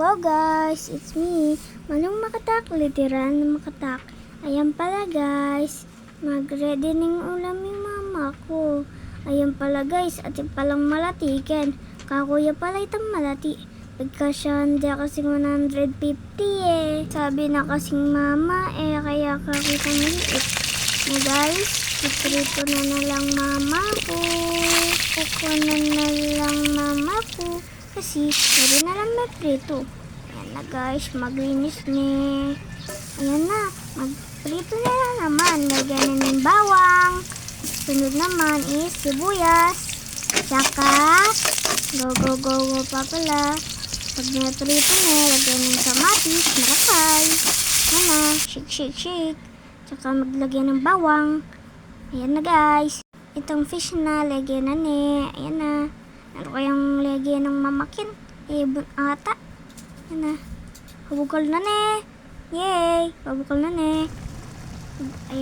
Hello guys, it's me, Manong Makatak, literal na Makatak. Ayan pala guys, mag-ready ng ulam yung mama ko. Ayan pala guys, atin palang malatikan. Kakuya pala itang malati. Pagkasya hindi kasing 150 eh. Sabi na kasing mama kaya kakitang liit. Na guys, iprito na lang mama ko. Kukunan na lang mama ko. Kasi, pwede na lang may prito. Ayan na guys, maglinis ni. Ayan na, magprito na lang naman. Lagyan na ng bawang. Sunod naman is sibuyas. Tsaka, go pa pala. Pag naprito na, lagyan ng kamatis, marakay. Ayan na, shake. Tsaka maglagyan ng bawang. Ayan na guys. Itong fish na, lagyan na ni. Ayan na. Ano kayang lagyan ng mamakin? Ibon ata. Yan na. Pabukal na ne. Yay! Pabukal na ne. Ayan